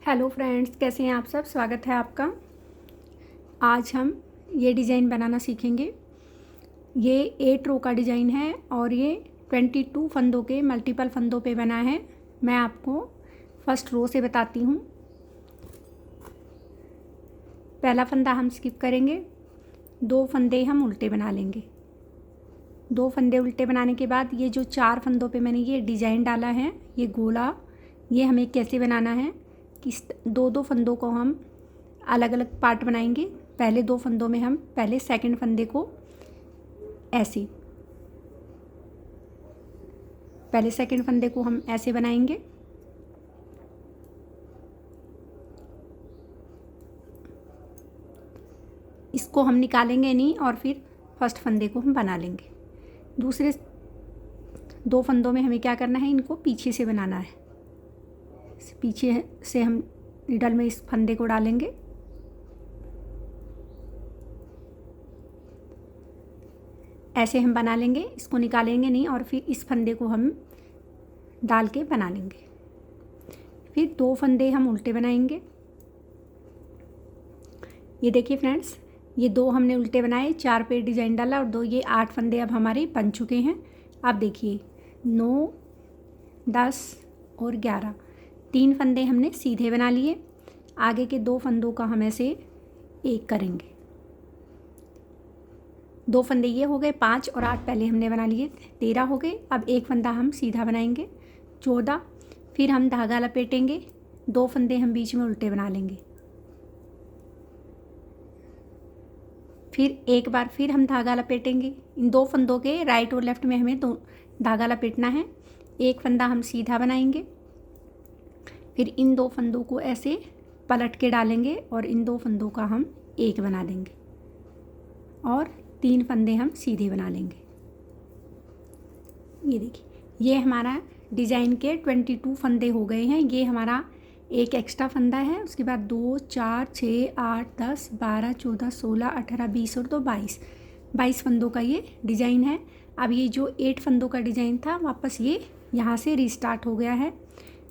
Hello friends, कैसे हैं आप सब। स्वागत है आपका। आज हम ये डिज़ाइन बनाना सीखेंगे। ये 8 रो का डिज़ाइन है और ये 22 फंदों के मल्टीपल फंदों पे बना है। मैं आपको फर्स्ट रो से बताती हूँ। पहला फंदा हम स्किप करेंगे, 2 फंदे हम उल्टे बना लेंगे। 2 फंदे उल्टे बनाने के बाद ये जो 4 फंदों पे मैंने ये डिज़ाइन डाला है, ये गोला, ये हमें कैसे बनाना है कि 2-2 फंदों को हम अलग अलग पार्ट बनाएंगे। पहले 2 फंदों में हम पहले सेकंड फंदे को ऐसे, पहले सेकंड फंदे को हम ऐसे बनाएंगे। इसको हम निकालेंगे नहीं और फिर फर्स्ट फंदे को हम बना लेंगे। दूसरे 2 फंदों में हमें क्या करना है, इनको पीछे से बनाना है। पीछे से हम निडल में इस फंदे को डालेंगे, ऐसे हम बना लेंगे। इसको निकालेंगे नहीं और फिर इस फंदे को हम डाल के बना लेंगे। फिर 2 फंदे हम उल्टे बनाएंगे। ये देखिए फ्रेंड्स, ये 2 हमने उल्टे बनाए, 4 पे डिज़ाइन डाला और 2, ये 8 फंदे अब हमारे बन चुके हैं। आप देखिए 9, 10 और 11, 3 फंदे हमने सीधे बना लिए। आगे के 2 फंदों का हम ऐसे एक करेंगे। 2 फंदे ये हो गए 5 और 8 पहले हमने बना लिए, 13 हो गए। अब एक फंदा हम सीधा बनाएंगे, 14। फिर हम धागा लपेटेंगे, 2 फंदे हम बीच में उल्टे बना लेंगे। फिर एक बार फिर हम धागा लपेटेंगे। इन 2 फंदों के राइट और लेफ्ट में हमें धागा लपेटना है। एक फंदा हम सीधा बनाएंगे, फिर इन 2 फंदों को ऐसे पलट के डालेंगे और इन 2 फंदों का हम एक बना देंगे और 3 फंदे हम सीधे बना लेंगे। ये देखिए, ये हमारा डिज़ाइन के 22 फंदे हो गए हैं। ये हमारा एक एक्स्ट्रा फंदा है। उसके बाद 2, 4, 6, 8, 10, 12, 14, 16, 18, 20 और 2 22 फंदों का ये डिज़ाइन है। अब ये जो 8 फंदों का डिज़ाइन था, वापस ये यहाँ से रीस्टार्ट हो गया है।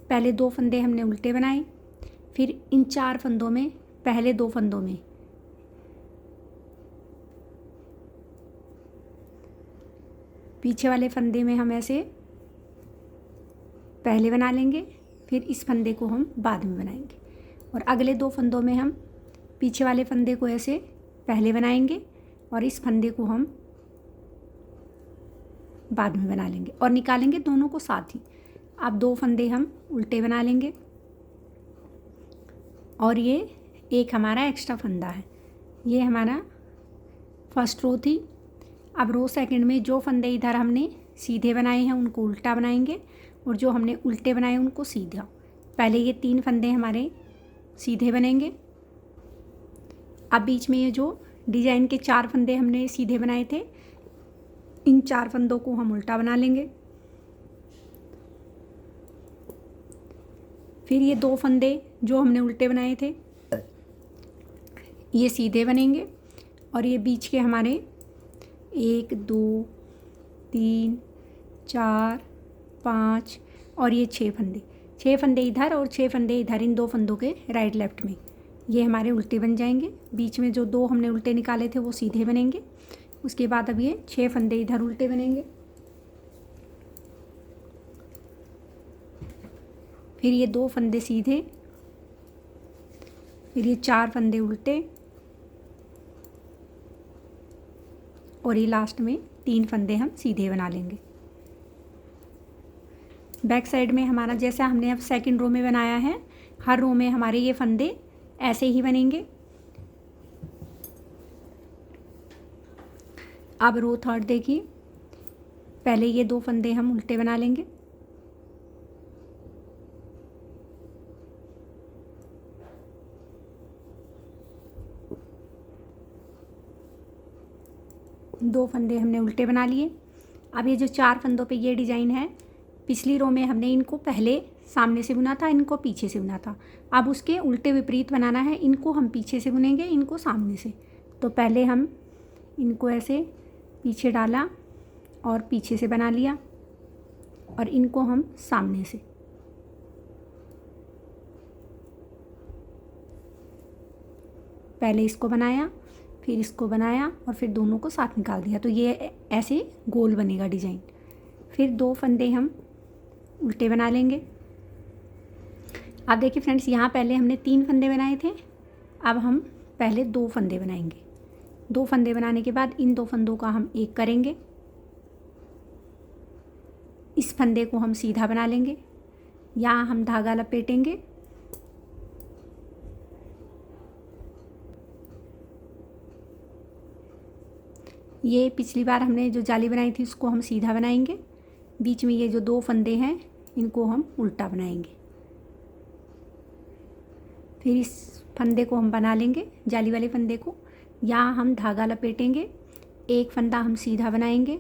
पहले 2 फंदे हमने उल्टे बनाए, फिर इन 4 फंदों में, पहले 2 फंदों में पीछे वाले फंदे में हम ऐसे पहले बना लेंगे, फिर इस फंदे को हम बाद में बनाएंगे। और अगले 2 फंदों में हम पीछे वाले फंदे को ऐसे पहले बनाएंगे और इस फंदे को हम बाद में बना लेंगे और निकालेंगे दोनों को साथ ही। अब 2 फंदे हम उल्टे बना लेंगे और ये एक हमारा एक्स्ट्रा फंदा है। ये हमारा फर्स्ट रो थी। अब रो सेकंड में जो फंदे इधर हमने सीधे बनाए हैं उनको उल्टा बनाएंगे और जो हमने उल्टे बनाए उनको सीधा। पहले ये 3 फंदे हमारे सीधे बनेंगे। अब बीच में ये जो डिज़ाइन के 4 फंदे हमने सीधे बनाए थे, इन 4 फंदों को हम उल्टा बना लेंगे। फिर ये 2 फंदे जो हमने उल्टे बनाए थे ये सीधे बनेंगे और ये बीच के हमारे 1, 2, 3, 4, 5 और ये 6 फंदे इधर और 6 फंदे इधर, इन 2 फंदों के राइट लेफ्ट में ये हमारे उल्टे बन जाएंगे। बीच में जो 2 हमने उल्टे निकाले थे वो सीधे बनेंगे। उसके बाद अब ये 6 फंदे इधर उल्टे बनेंगे। फिर ये 2 फंदे सीधे, फिर ये 4 फंदे उल्टे और ये लास्ट में 3 फंदे हम सीधे बना लेंगे। बैक साइड में हमारा जैसा हमने अब सेकंड रो में बनाया है, हर रो में हमारे ये फंदे ऐसे ही बनेंगे। अब रो थर्ड देखिए, पहले ये 2 फंदे हम उल्टे बना लेंगे, दो फंदे हमने उल्टे बना लिए। अब ये जो 4 फंदों पे ये डिज़ाइन है, पिछली रो में हमने इनको पहले सामने से बुना था, इनको पीछे से बुना था। अब उसके उल्टे विपरीत बनाना है, इनको हम पीछे से बुनेंगे, इनको सामने से। तो पहले हम इनको ऐसे पीछे डाला और पीछे से बना लिया और इनको हम सामने से, पहले इसको बनाया, फिर इसको बनाया और फिर दोनों को साथ निकाल दिया, तो ये ऐसे गोल बनेगा डिज़ाइन। फिर 2 फंदे हम उल्टे बना लेंगे। अब देखिए फ्रेंड्स, यहाँ पहले हमने 3 फंदे बनाए थे, अब हम पहले 2 फंदे बनाएंगे। 2 फंदे बनाने के बाद इन 2 फंदों का हम एक करेंगे, इस फंदे को हम सीधा बना लेंगे, यहाँ हम धागा लपेटेंगे, ये पिछली बार हमने जो जाली बनाई थी उसको हम सीधा बनाएंगे, बीच में ये जो 2 फंदे हैं इनको हम उल्टा बनाएंगे। फिर इस फंदे को हम बना लेंगे, जाली वाले फंदे को, यहाँ हम धागा लपेटेंगे, एक फंदा हम सीधा बनाएंगे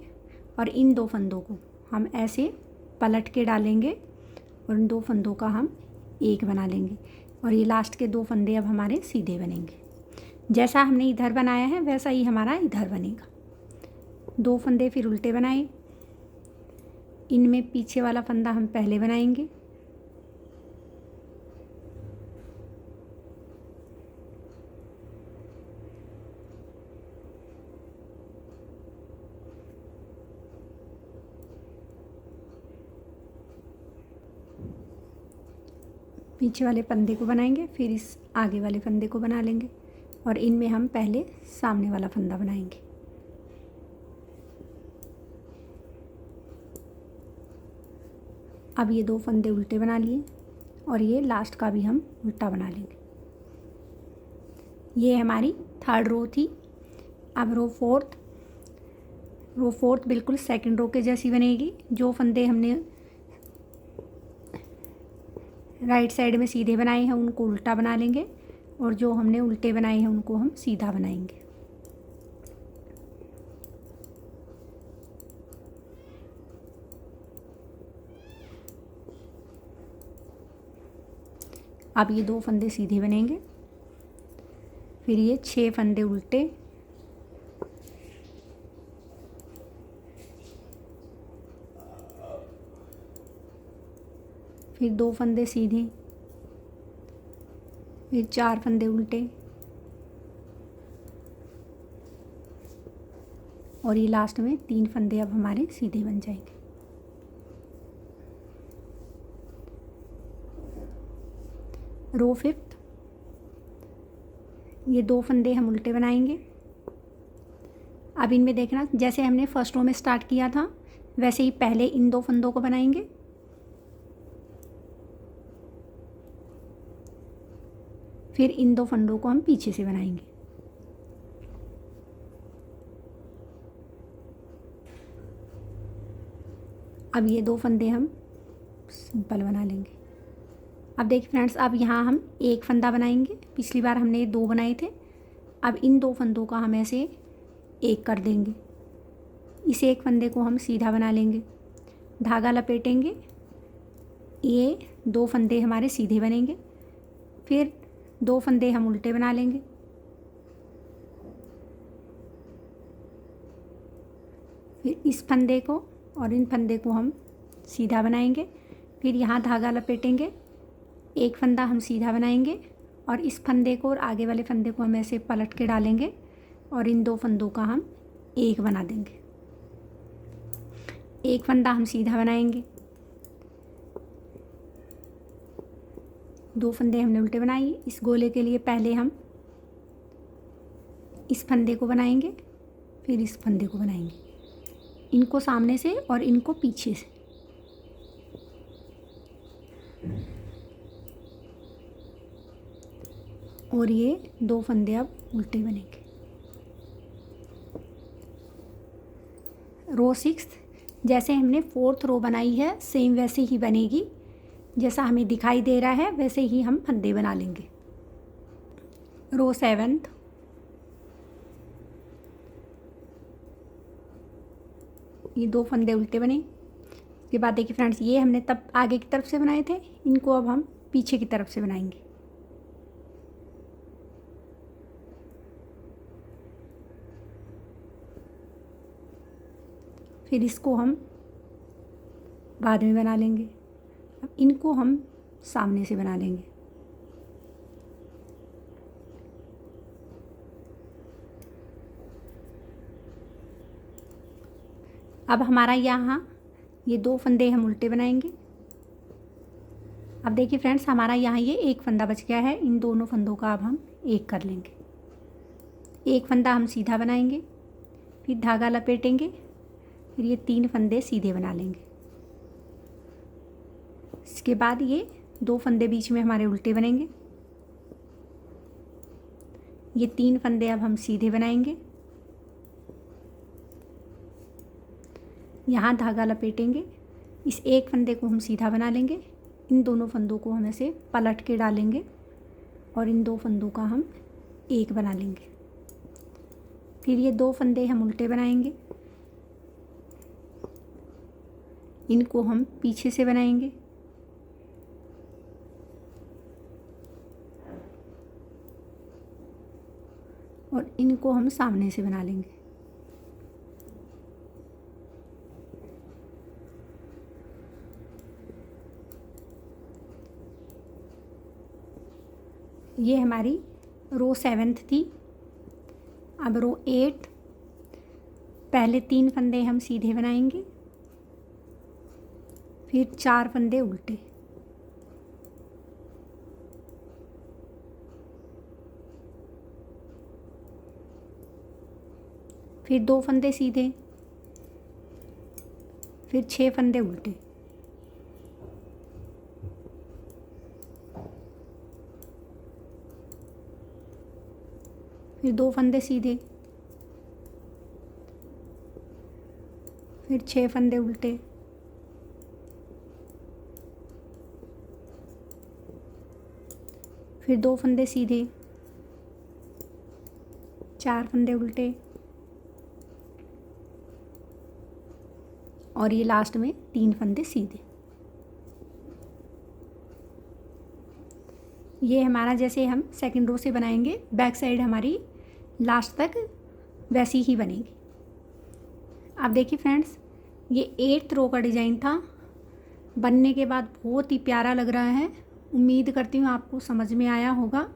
और इन 2 फंदों को हम ऐसे पलट के डालेंगे और इन 2 फंदों का हम एक बना लेंगे और ये लास्ट के 2 फंदे अब हमारे सीधे बनेंगे। जैसा हमने इधर बनाया है वैसा ही हमारा इधर बनेगा। 2 फंदे फिर उल्टे बनाए, इनमें पीछे वाला फंदा हम पहले बनाएंगे, पीछे वाले फंदे को बनाएंगे, फिर इस आगे वाले फंदे को बना लेंगे और इनमें हम पहले सामने वाला फंदा बनाएंगे। अब ये 2 फंदे उल्टे बना लिए और ये लास्ट का भी हम उल्टा बना लेंगे। ये हमारी 3rd रो थी। अब रो 4th बिल्कुल 2nd रो के जैसी बनेगी। जो फंदे हमने राइट साइड में सीधे बनाए हैं उनको उल्टा बना लेंगे और जो हमने उल्टे बनाए हैं उनको हम सीधा बनाएंगे। अब ये 2 फंदे सीधे बनेंगे, फिर ये 6 फंदे उल्टे, फिर 2 फंदे सीधे, फिर 4 फंदे उल्टे और ये लास्ट में 3 फंदे अब हमारे सीधे बन जाएंगे। रो 5th, ये 2 फंदे हम उल्टे बनाएंगे। अब इनमें देखना, जैसे हमने फर्स्ट रो में स्टार्ट किया था वैसे ही पहले इन 2 फंदों को बनाएंगे, फिर इन 2 फंदों को हम पीछे से बनाएंगे। अब ये 2 फंदे हम सिंपल बना लेंगे। अब देखिए फ्रेंड्स, अब यहाँ हम एक फंदा बनाएंगे, पिछली बार हमने 2 बनाए थे। अब इन 2 फंदों का हम ऐसे एक कर देंगे, इस एक फंदे को हम सीधा बना लेंगे, धागा लपेटेंगे, ये 2 फंदे हमारे सीधे बनेंगे, फिर 2 फंदे हम उल्टे बना लेंगे, फिर इस फंदे को और इन फंदे को हम सीधा बनाएंगे, फिर यहाँ धागा लपेटेंगे, एक फंदा हम सीधा बनाएंगे और इस फंदे को और आगे वाले फंदे को हम ऐसे पलट के डालेंगे और इन 2 फंदों का हम एक बना देंगे। एक फंदा हम सीधा बनाएंगे, 2 फंदे हमने उल्टे बनाए। इस गोले के लिए पहले हम इस फंदे को बनाएंगे, फिर इस फंदे को बनाएंगे, इनको सामने से और इनको पीछे से। और ये 2 फंदे अब उल्टे बनेंगे। रो 6, जैसे हमने 4th रो बनाई है सेम वैसे ही बनेगी, जैसा हमें दिखाई दे रहा है वैसे ही हम फंदे बना लेंगे। रो 7th, ये 2 फंदे उल्टे बने। इसके बाद देखिए फ्रेंड्स, ये हमने तब आगे की तरफ से बनाए थे, इनको अब हम पीछे की तरफ से बनाएंगे। फिर इसको हम बाद में बना लेंगे। अब इनको हम सामने से बना लेंगे। अब हमारा यहाँ ये 2 फंदे हम उल्टे बनाएंगे। अब देखिए फ्रेंड्स, हमारा यहाँ ये एक फंदा बच गया है। इन दोनों फंदों का अब हम एक कर लेंगे। एक फंदा हम सीधा बनाएंगे, फिर धागा लपेटेंगे, फिर ये 3 फंदे सीधे बना लेंगे। इसके बाद ये 2 फंदे बीच में हमारे उल्टे बनेंगे। ये 3 फंदे अब हम सीधे बनाएंगे। यहाँ धागा लपेटेंगे, इस एक फंदे को हम सीधा बना लेंगे। इन दोनों फंदों को हम ऐसे पलट के डालेंगे और इन 2 फंदों का हम एक बना लेंगे। फिर ये 2 फंदे हम उल्टे बनाएंगे, इनको हम पीछे से बनाएंगे। और इनको हम सामने से बना लेंगे। ये हमारी रो 7 थी। अब रो 8, पहले 3 फंदे हम सीधे बनाएंगे, फिर 4 फंदे उल्टे, फिर 2 फंदे सीधे, फिर 6 फंदे उल्टे, फिर 2 फंदे सीधे, फिर 6 फंदे उल्टे, फिर 2 फंदे सीधे, 4 फंदे उल्टे और ये लास्ट में 3 फंदे सीधे। ये हमारा जैसे हम सेकंड रो से बनाएंगे, बैक साइड हमारी लास्ट तक वैसी ही बनेगी। अब देखिए फ्रेंड्स, ये 8th रो का डिज़ाइन था। बनने के बाद बहुत ही प्यारा लग रहा है। उम्मीद करती हूँ आपको समझ में आया होगा।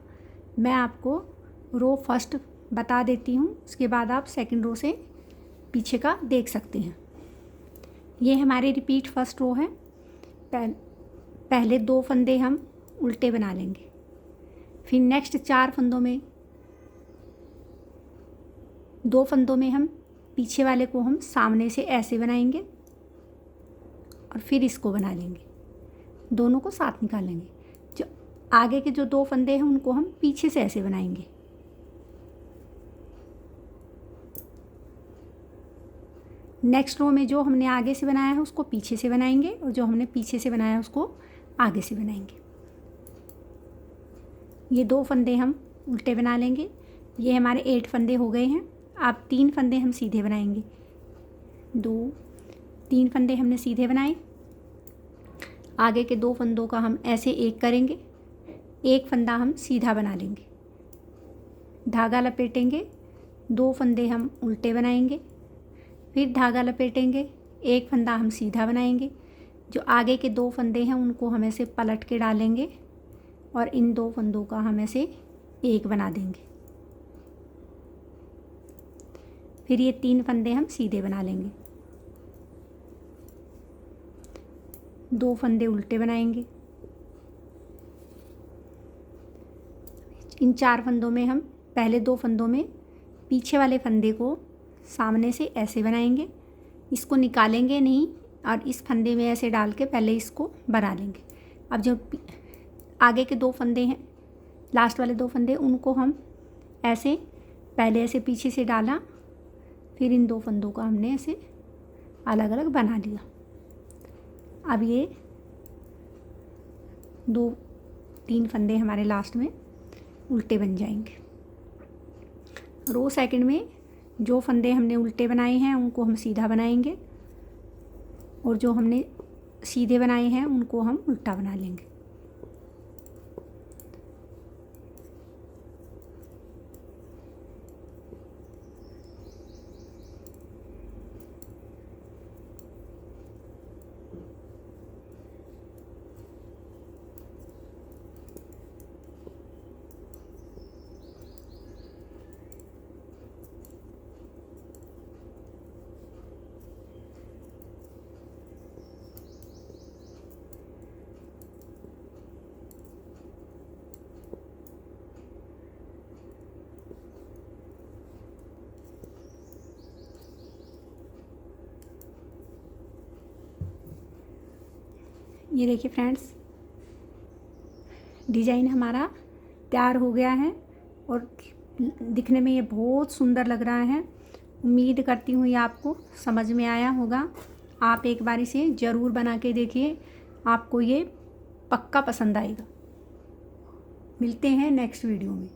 मैं आपको रो फर्स्ट बता देती हूँ, उसके बाद आप सेकंड रो से पीछे का देख सकते हैं। ये हमारी रिपीट फर्स्ट रो है। पहले 2 फंदे हम उल्टे बना लेंगे, फिर नेक्स्ट 4 फंदों में 2 फंदों में हम पीछे वाले को हम सामने से ऐसे बनाएंगे और फिर इसको बना लेंगे। दोनों को साथ निकालेंगे। जो आगे के जो 2 फंदे हैं उनको हम पीछे से ऐसे बनाएंगे। नेक्स्ट रो में जो हमने आगे से बनाया है उसको पीछे से बनाएंगे और जो हमने पीछे से बनाया है उसको आगे से बनाएंगे। ये 2 फंदे हम उल्टे बना लेंगे। ये हमारे 8 फंदे हो गए हैं। अब 3 फंदे हम सीधे बनाएंगे। 3 फंदे हमने सीधे बनाए। आगे के 2 फंदों का हम ऐसे एक करेंगे। एक फंदा हम सीधा बना लेंगे, धागा लपेटेंगे, 2 फंदे हम उल्टे बनाएंगे, फिर धागा लपेटेंगे, एक फंदा हम सीधा बनाएंगे। जो आगे के 2 फंदे हैं उनको हम ऐसे पलट के डालेंगे और इन 2 फंदों का हम ऐसे एक बना देंगे। फिर ये 3 फंदे हम सीधे बना लेंगे, 2 फंदे उल्टे बनाएंगे। इन 4 फंदों में हम पहले 2 फंदों में पीछे वाले फंदे को सामने से ऐसे बनाएंगे, इसको निकालेंगे नहीं और इस फंदे में ऐसे डाल के पहले इसको बना लेंगे। अब जो आगे के 2 फंदे हैं, लास्ट वाले 2 फंदे, उनको हम ऐसे पहले ऐसे पीछे से डाला, फिर इन 2 फंदों का हमने ऐसे अलग अलग बना लिया। अब ये 2-3 फंदे हमारे लास्ट में उल्टे बन जाएंगे। रो सेकंड में जो फंदे हमने उल्टे बनाए हैं उनको हम सीधा बनाएंगे और जो हमने सीधे बनाए हैं उनको हम उल्टा बना लेंगे। ये देखिए फ्रेंड्स, डिज़ाइन हमारा तैयार हो गया है और दिखने में ये बहुत सुंदर लग रहा है। उम्मीद करती हूँ ये आपको समझ में आया होगा। आप एक बार इसे ज़रूर बना के देखिए, आपको ये पक्का पसंद आएगा। मिलते हैं नेक्स्ट वीडियो में।